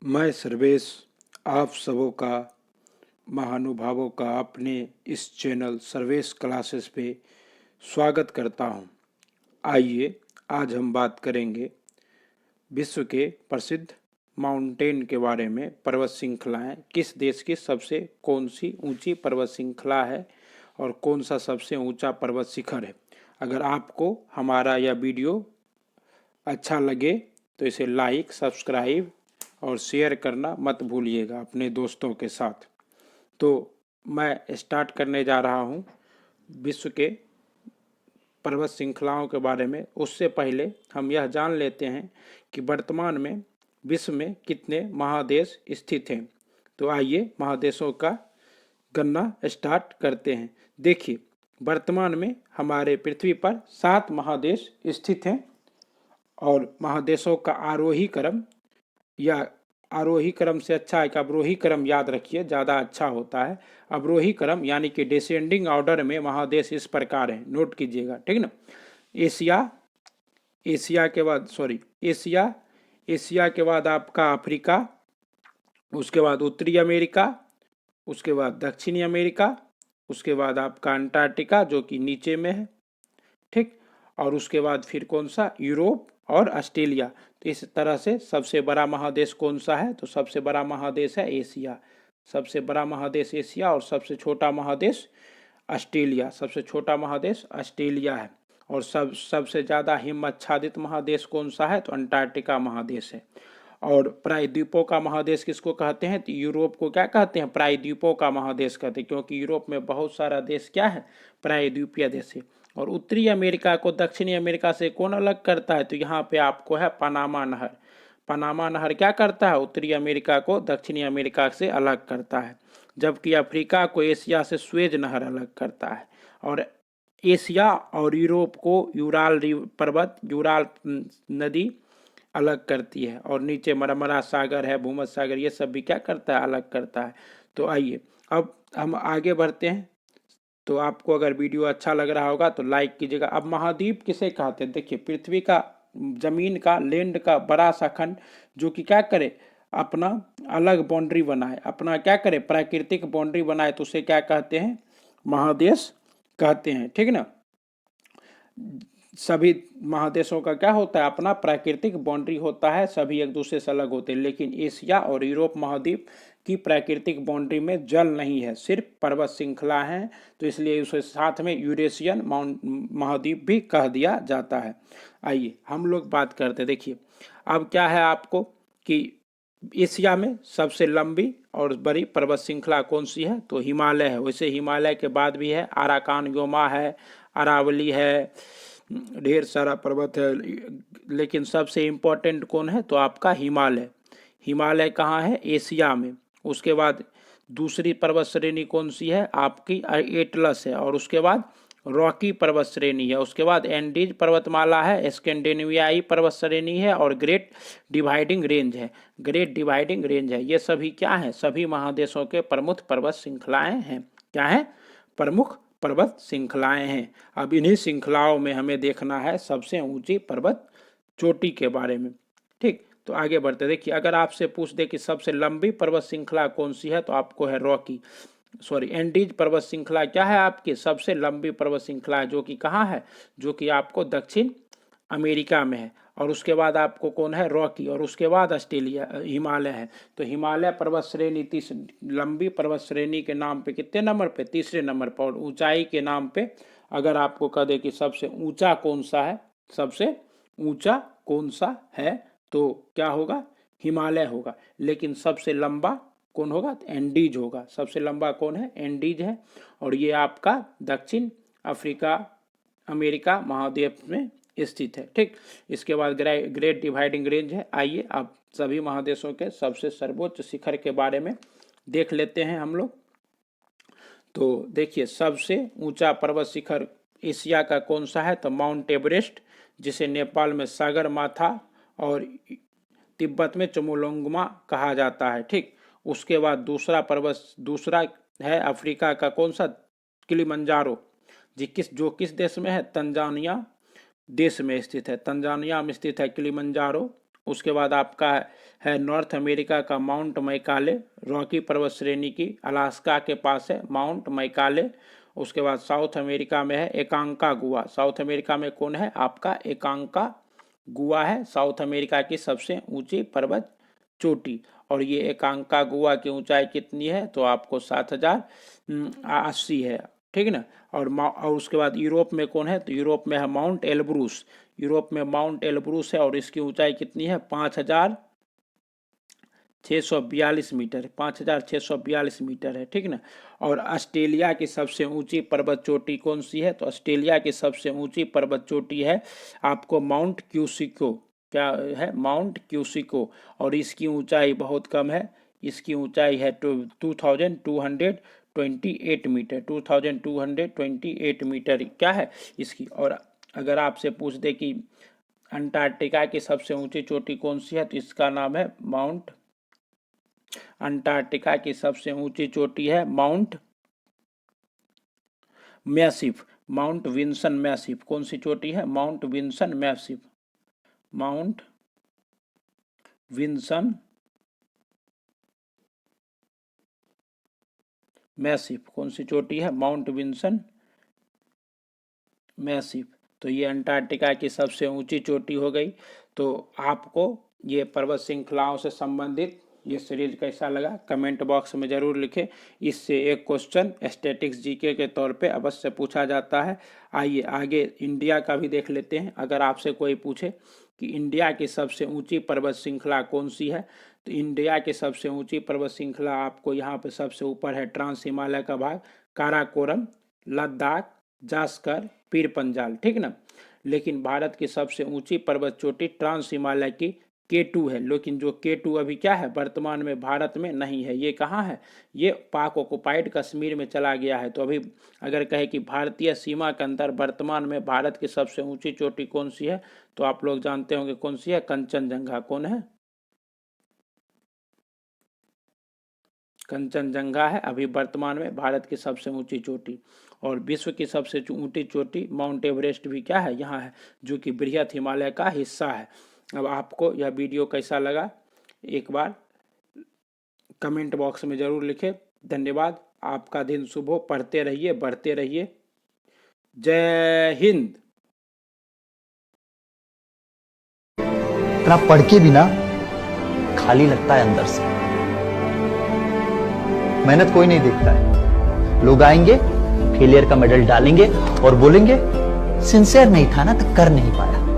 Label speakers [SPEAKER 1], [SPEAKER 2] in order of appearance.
[SPEAKER 1] मैं सर्वेश आप सबों का महानुभावों का अपने इस चैनल सर्वेश क्लासेस पे स्वागत करता हूँ। आइए आज हम बात करेंगे विश्व के प्रसिद्ध माउंटेन के बारे में। पर्वत श्रृंखलाएँ किस देश की सबसे कौन सी ऊंची पर्वत श्रृंखला है और कौन सा सबसे ऊंचा पर्वत शिखर है। अगर आपको हमारा यह वीडियो अच्छा लगे तो इसे लाइक, सब्सक्राइब और शेयर करना मत भूलिएगा अपने दोस्तों के साथ। तो मैं स्टार्ट करने जा रहा हूँ विश्व के पर्वत श्रृंखलाओं के बारे में। उससे पहले हम यह जान लेते हैं कि वर्तमान में विश्व में कितने महादेश स्थित हैं। तो आइए महादेशों का गणना स्टार्ट करते हैं। देखिए, वर्तमान में हमारे पृथ्वी पर 7 महादेश स्थित हैं और महादेशों का आरोही क्रम या आरोही क्रम से अच्छा है कि अवरोही क्रम याद रखिए, ज़्यादा अच्छा होता है। अवरोही क्रम यानी कि डिसेंडिंग ऑर्डर में महादेश इस प्रकार है, नोट कीजिएगा, ठीक ना। एशिया, एशिया के बाद एशिया, एशिया के बाद आपका अफ्रीका, उसके बाद उत्तरी अमेरिका, उसके बाद दक्षिणी अमेरिका, उसके बाद आपका अंटार्कटिका जो कि नीचे में है, ठीक। और उसके बाद फिर कौन सा, यूरोप और ऑस्ट्रेलिया। तो इस तरह से सबसे बड़ा महादेश कौन सा है, तो सबसे बड़ा महादेश है एशिया। सबसे बड़ा महादेश एशिया और सबसे छोटा महादेश ऑस्ट्रेलिया। सबसे छोटा महादेश ऑस्ट्रेलिया है। और सबसे ज़्यादा हिम आच्छादित महादेश कौन सा है, तो अंटार्कटिका महादेश है। और प्रायद्वीपों का महादेश किसको कहते हैं, तो यूरोप को क्या कहते हैं, प्रायद्वीपों का महादेश कहते हैं, क्योंकि यूरोप में बहुत सारा देश क्या है, प्रायद्वीपीय देश है। और उत्तरी अमेरिका को दक्षिणी अमेरिका से कौन अलग करता है, तो यहाँ पे आपको है पनामा नहर। पनामा नहर क्या करता है, उत्तरी अमेरिका को दक्षिणी अमेरिका से अलग करता है। जबकि अफ्रीका को एशिया से स्वेज नहर अलग करता है। और एशिया और यूरोप को यूराल पर्वत, यूराल नदी अलग करती है। और नीचे मरमरा सागर है, भूमध्य सागर, ये सब भी क्या करता है, अलग करता है। तो आइए अब हम आगे बढ़ते हैं। तो आपको अगर वीडियो अच्छा लग रहा होगा तो लाइक कीजिएगा। अब महाद्वीप किसे कहते हैं, देखिए पृथ्वी का, जमीन का, लैंड का बड़ा सा खंड जो कि क्या करे, अपना अलग बाउंड्री बनाए, अपना क्या करे, प्राकृतिक बाउंड्री बनाए, तो उसे क्या कहते हैं, महादेश कहते हैं, ठीक ना। सभी महादेशों का क्या होता है, अपना प्राकृतिक बाउंड्री होता है, सभी एक दूसरे से अलग होते हैं। लेकिन एशिया और यूरोप महाद्वीप की प्राकृतिक बाउंड्री में जल नहीं है, सिर्फ पर्वत श्रृंखला है। तो इसलिए उसे साथ में यूरेशियन महाद्वीप भी कह दिया जाता है। आइए हम लोग बात करते हैं। देखिए अब क्या है आपको कि एशिया में सबसे लंबी और बड़ी पर्वत श्रृंखला कौन सी है, तो हिमालय है। वैसे हिमालय के बाद भी है अराकान योमा है, अरावली है, ढेर सारा पर्वत है। लेकिन सबसे इम्पोर्टेंट कौन है, तो आपका हिमालय। हिमालय कहाँ है, एशिया में। उसके बाद दूसरी पर्वत श्रेणी कौन सी है, आपकी एटलस है। और उसके बाद रॉकी पर्वत श्रेणी है। उसके बाद एंडीज पर्वतमाला है, स्कैंडिनेवियाई पर्वत श्रेणी है और ग्रेट डिवाइडिंग रेंज है। ग्रेट डिवाइडिंग रेंज है। ये सभी क्या है, सभी महादेशों के प्रमुख पर्वत श्रृंखलाएं हैं। क्या है, प्रमुख पर्वत श्रृंखलाएं हैं। अब इन्हीं श्रृंखलाओं में हमें देखना है सबसे ऊंची पर्वत चोटी के बारे में, ठीक। तो आगे बढ़ते, देखिए अगर आपसे पूछ दे कि सबसे लंबी पर्वत श्रृंखला कौन सी है, तो आपको है रॉकी एंडीज पर्वत श्रृंखला क्या है आपकी सबसे लंबी पर्वत श्रृंखला है, जो कि कहाँ है, जो कि आपको दक्षिण अमेरिका में है। और उसके बाद आपको कौन है, रॉकी। और उसके बाद ऑस्ट्रेलिया, हिमालय है। तो हिमालय पर्वत श्रेणी लंबी पर्वत श्रेणी के नाम पे कितने नंबर पे, तीसरे नंबर पर। और ऊंचाई के नाम पे अगर आपको कह दे कि सबसे ऊंचा कौन सा है, सबसे ऊंचा कौन सा है, तो क्या होगा, हिमालय होगा। लेकिन सबसे लंबा कौन होगा, एंडीज होगा। सबसे लंबा कौन है, एंडीज है। और ये आपका दक्षिण अफ्रीका अमेरिका महाद्वीप में स्थित है, ठीक। इसके बाद ग्रेट डिवाइडिंग रेंज है। आइए अब सभी महादेशों के सबसे सर्वोच्च शिखर के बारे में देख लेते हैं हम लोग। तो देखिए सबसे ऊंचा पर्वत शिखर एशिया का कौन सा है, तो माउंट एवरेस्ट, जिसे नेपाल में सागर माथा और तिब्बत में चमोलोंगमा कहा जाता है, ठीक। उसके बाद दूसरा है अफ्रीका का कौन सा, किलिमंजारो, जो किस देश में है, तंजानिया देश में स्थित है। तंजानिया में स्थित है किलिमंजारो। उसके बाद आपका है नॉर्थ अमेरिका का माउंट मैकाले, रॉकी पर्वत श्रेणी की अलास्का के पास है माउंट मैकाले। उसके बाद साउथ अमेरिका में है एकांका गुआ। साउथ अमेरिका में कौन है? आपका एकांका गुआ है साउथ अमेरिका की सबसे ऊंची पर्वत चोटी। और ये एकांका गुआ की ऊंचाई कितनी है? तो आपको 7080 है, ठीक है ना। और उसके बाद यूरोप में कौन है? तो यूरोप में है माउंट एल्ब्रूस। यूरोप में माउंट एल्ब्रूस है और इसकी ऊंचाई कितनी है? 5642 मीटर, 5642 मीटर है, ठीक ना। और ऑस्ट्रेलिया की सबसे ऊंची पर्वत चोटी कौन सी है? तो ऑस्ट्रेलिया की सबसे ऊंची पर्वत चोटी है आपको माउंट क्यूसिको। क्या है? माउंट क्यूसिको। और इसकी ऊंचाई बहुत कम है, इसकी ऊंचाई है 2228 मीटर, 2228 मीटर क्या है इसकी। और अगर आपसे पूछ दे कि अंटार्कटिका की सबसे ऊंची चोटी कौन सी है, तो इसका नाम है माउंट, अंटार्कटिका की सबसे ऊंची चोटी है Mount Massif, Mount Vinson Massif. कौन सी चोटी है? Mount Vinson Massif, Mount Vinson Massif. कौन सी चोटी है? Mount Vinson Massif. तो ये अंटार्कटिका की सबसे ऊंची चोटी हो गई। तो आपको ये पर्वत श्रृंखलाओं से संबंधित ये सीरीज कैसा लगा कमेंट बॉक्स में ज़रूर लिखें। इससे एक क्वेश्चन स्टैटिक्स जीके के तौर पे अवश्य पूछा जाता है। आइए आगे इंडिया का भी देख लेते हैं। अगर आपसे कोई पूछे कि इंडिया की सबसे ऊंची पर्वत श्रृंखला कौन सी है, तो इंडिया की सबसे ऊंची पर्वत श्रृंखला आपको यहाँ पे सबसे ऊपर है ट्रांस हिमालय का भाग, काराकोरम, लद्दाख, जास्कर, पीर पंजाल, ठीक ना। लेकिन भारत की सबसे ऊंची पर्वत चोटी ट्रांस हिमालय की K2 है। लेकिन जो K2 अभी क्या है? वर्तमान में भारत में नहीं है। ये कहाँ है? ये पाक ऑक्युपाइड कश्मीर में चला गया है। तो अभी अगर कहे कि भारतीय सीमा के अंदर वर्तमान में भारत की सबसे ऊंची चोटी कौन सी है, तो आप लोग जानते होंगे कौन सी है? कंचनजंगा। कौन है? कंचनजंगा है अभी वर्तमान में भारत की सबसे ऊंची चोटी। और विश्व की सबसे ऊंची चोटी माउंट एवरेस्ट भी क्या है? यहाँ है, जो कि बृहत हिमालय का हिस्सा है। अब आपको यह वीडियो कैसा लगा एक बार कमेंट बॉक्स में ज़रूर लिखें। धन्यवाद। आपका दिन शुभ हो। पढ़ते रहिए, बढ़ते रहिए। जय हिंद।
[SPEAKER 2] इतना पढ़ के भी ना खाली लगता है अंदर से। मेहनत कोई नहीं देखता है। लोग आएंगे, फेलियर का मेडल डालेंगे और बोलेंगे सिंसियर नहीं था ना तो कर नहीं पाया।